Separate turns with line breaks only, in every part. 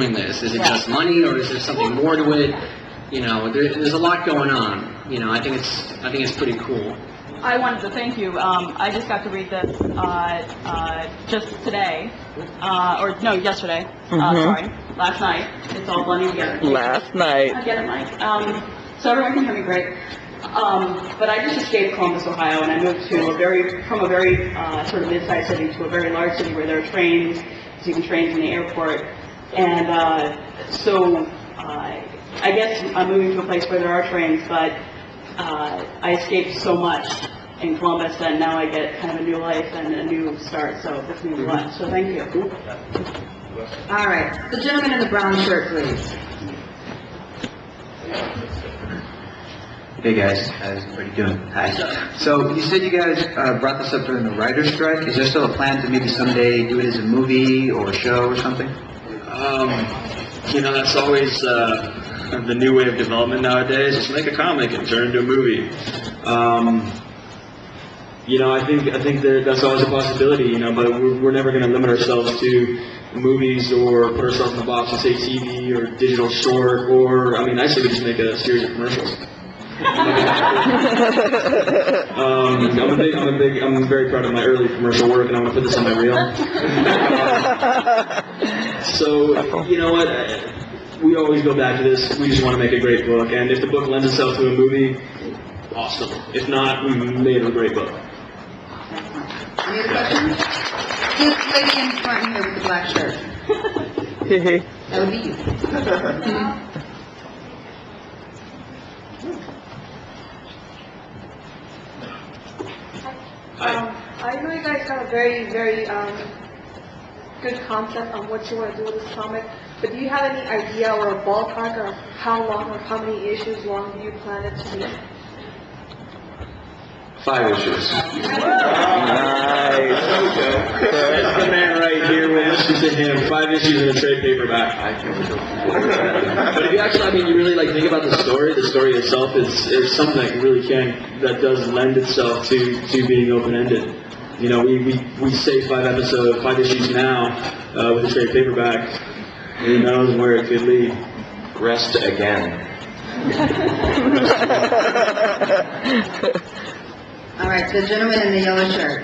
doing this? Is it just money, or is there something more to it? You know, there's a lot going on. You know, I think it's pretty cool.
I wanted to thank you. I just got to read this just today, or no, yesterday. Sorry, last night. It's all blending together.
Last night.
I get it, Mike. So everyone can hear me great. But I just escaped Columbus, Ohio, and I moved to from a very sort of mid-sized city to a very large city where there are trains, there's even trains in the airport, and so I guess I'm moving to a place where there are trains, but I escaped so much in Columbus, and now I get kind of a new life and a new start, so this means a lot. So thank you.
All right, the gentleman in the brown shirt, please.
Hey guys, how's everybody doing? Hi. So you said you guys brought this up during the writer's strike. Is there still a plan to maybe someday do it as a movie or a show or something?
You know, that's always the new way of development nowadays. Just make a comic and turn it into a movie. You know, I think that's always a possibility. You know, but we're never going to limit ourselves to movies or put ourselves in a box and say TV or digital short, or I mean, I say we just make a series of commercials. I'm very proud of my early commercial work, and I want to put this on my reel. So, you know what? We always go back to this. We just want to make a great book, and if the book lends itself to a movie, awesome. If not, we made a great book.
Any other questions? This lady in front here with the black shirt. That would be you.
I know you guys have a very, very good concept on what you want to do with this comic, but do you have any idea or a ballpark of how long or how many issues long do you plan it to be?
5 issues.
Nice.
That's the man right here. We'll listen to him. 5 issues in a trade paperback. But if you actually, I mean, you really like think about the story itself is something that really that does lend itself to being open-ended. You know, we say 5 issues now with a trade paperback. Who knows where it could lead?
Rest again.
All right, the gentleman in the yellow shirt.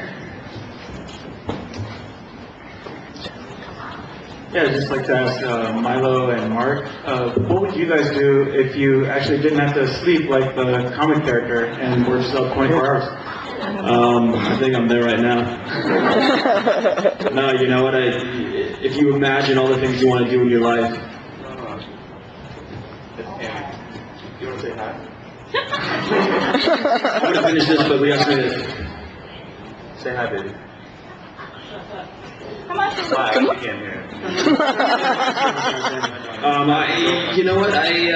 Yeah, I'd just like to ask Milo and Mark, what would you guys do if you actually didn't have to sleep like the comic character and were just up 24 hours?
I think I'm there right now. No, you know what? If you imagine all the things you want to do in your life.
You want to say hi?
I'm going to finish this, but we have to finish.
Say hi, baby.
Come on.
Hi, I can't hear.
You know what? I've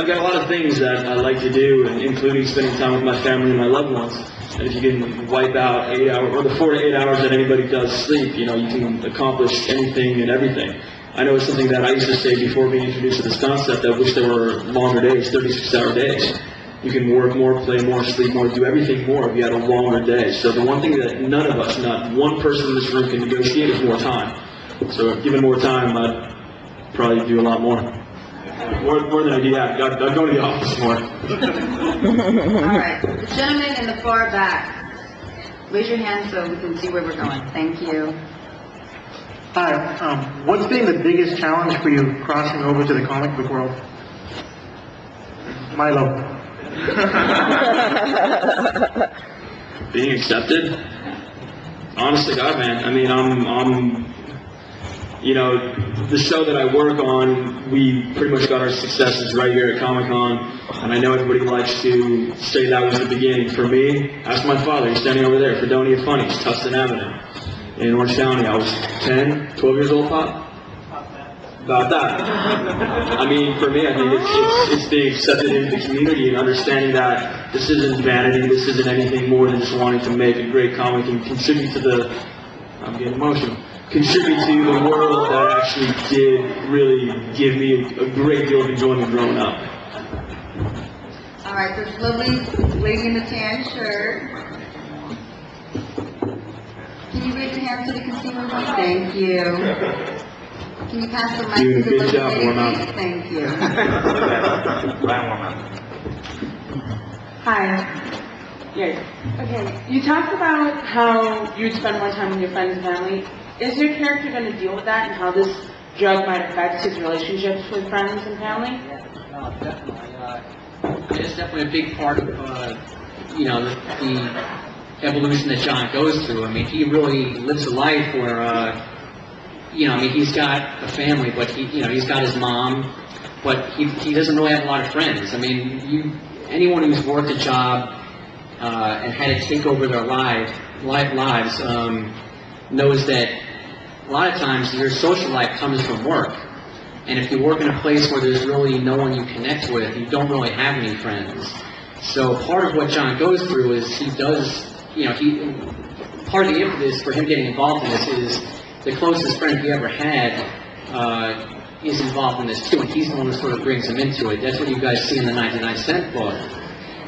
got a lot of things that I like to do, including spending time with my family and my loved ones. And if you can wipe out 8 hours, or the 4 to 8 hours that anybody does sleep, you know, you can accomplish anything and everything. I know it's something that I used to say before being introduced to this concept. I wish there were longer days, 36-hour days. You can work more, play more, sleep more, do everything more if you had a longer day. So the one thing that none of us, not one person in this room can negotiate is more time. So if given more time, I'd probably do a lot more. More than I do. Yeah, I'd go to the office more.
All right, the gentleman in the far back. Raise your hand so we can see where we're going. Thank you.
Hi, what's been the biggest challenge for you crossing over to the comic book world? Milo.
Being accepted? Honest to God, man. I mean, I'm you know, the show that I work on, we pretty much got our successes right here at Comic-Con, and I know everybody likes to say that was the beginning. For me, ask my father, he's standing over there, Fredonia Funnies, Tustin Avenue, in Orange County. I was 10, 12 years old, Pop? About that. I mean, for me, I think it's being accepted into the community and understanding that this isn't vanity, this isn't anything more than just wanting to make a great comic and contribute to the, I'm getting emotional, contribute to the world that actually did really give me a great deal of enjoyment growing up.
All right, this lovely lady in the tan shirt. Can you raise your hand so we can see her? Thank you. Can you pass the mic
Doing a
to the
good
little
job,
lady,
warm up.
please? Thank you.
Hi.
Yeah. Okay. You talked about how you'd spend more time with your friends and family. Is your character going to deal with that and how this drug might affect his relationships with friends and family?
No, definitely. It's definitely a big part of, the evolution that John goes through. I mean, he really lives a life where, he's got a family, but he's got his mom, but he doesn't really have a lot of friends. I mean, anyone who's worked a job and had it take over their lives knows that a lot of times your social life comes from work. And if you work in a place where there's really no one you connect with, you don't really have any friends. So part of what John goes through is part of the impetus for him getting involved in this is the closest friend he ever had is involved in this too, and he's the one who sort of brings him into it. That's what you guys see in the 99-cent book.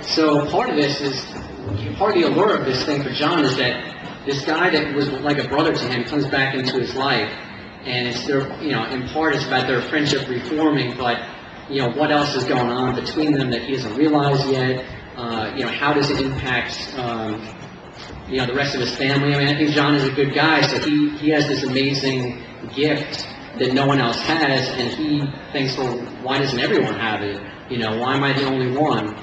So part of this is, part of the allure of this thing for John is that this guy that was like a brother to him comes back into his life, and it's their, in part it's about their friendship reforming, but, what else is going on between them that he doesn't realize yet? How does it impact, the rest of his family? I mean, I think John is a good guy, so he has this amazing gift that no one else has, and he thinks, well, why doesn't everyone have it? Why am I the only one?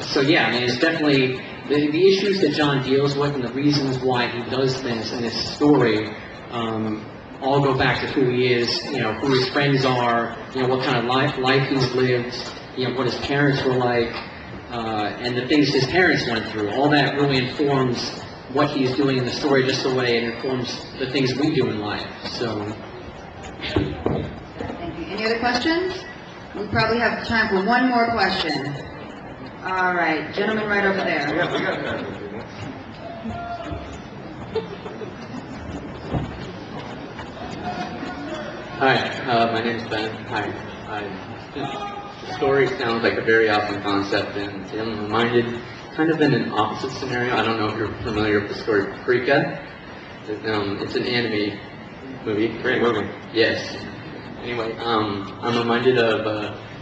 So yeah, I mean, it's definitely the issues that John deals with and the reasons why he does things in this story all go back to who he is, who his friends are, what kind of life he's lived, what his parents were like, and the things his parents went through. All that really informs what he's doing in the story, just the way it informs the things we do in life. So.
Thank you. Any other questions? We probably have time for one more question. All right, gentleman right over there.
We got time for people.
Hi, my name is Ben. The story sounds like a very awesome concept, and I'm reminded, kind of in an opposite scenario. I don't know if you're familiar with the story Paprika. It's an anime movie.
Great movie.
Yes. Anyway, I'm reminded of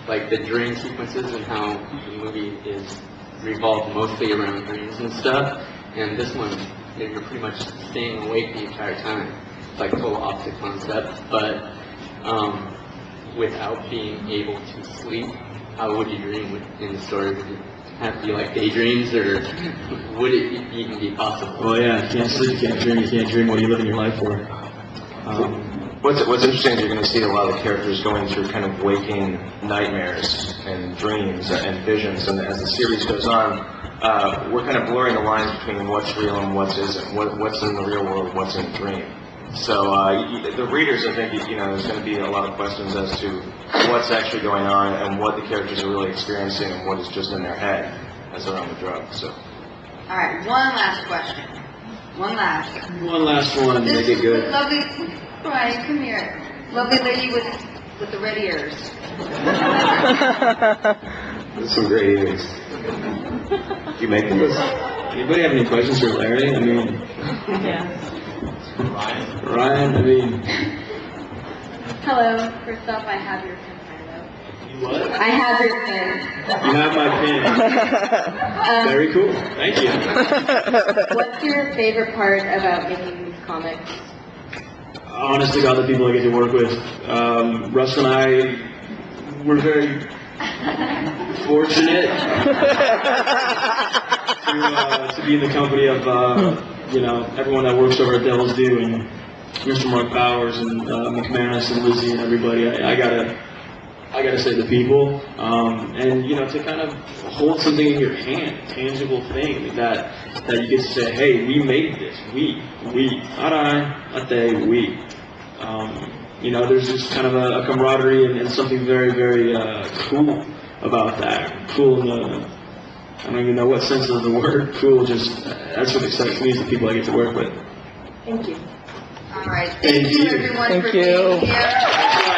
like the dream sequences and how the movie is revolved mostly around dreams and stuff. And this one, you're pretty much staying awake the entire time. It's like a total opposite concept, but without being able to sleep, how would you dream in the story? Would it have to be like daydreams, or would it even be possible?
Well, yeah, you can't sleep, you can't dream, you can't dream what are you living your life for.
What's interesting is you're going to see a lot of the characters going through kind of waking nightmares and dreams and visions, and as the series goes on, we're kind of blurring the lines between what's real and what isn't, what's in the real world, what's in a dream. So the readers, I think, there's going to be a lot of questions as to what's actually going on and what the characters are really experiencing and what is just in their head as they're on the drug. So.
All right, one last question. One last.
One last one, make it good.
Lovely, Brian, come here. Lovely lady with the red ears.
That's some great ears. You make them.
Anybody have any questions for Larry? I mean,
Yeah.
Ryan, I mean,
Hello. First off, I have your pen, Milo.
what?
I have your pen.
You have my pin. Very cool. Thank you.
What's your favorite part about making these comics?
Honestly, God, the people I get to work with, Russ and I, we're very fortunate to be in the company of, everyone that works over at Devil's Due, and Mr. Mark Powers and McManus and Lizzie and everybody. I gotta say the people, and to kind of hold something in your hand, a tangible thing that you get to say, hey, we made this, we, not I, not they, we. There's just kind of a camaraderie and something very, very cool about that. Cool in the, I don't even know what sense of the word cool, just that's what excites me is the people I get to work with.
Thank you.
All right, thank you everyone for being here.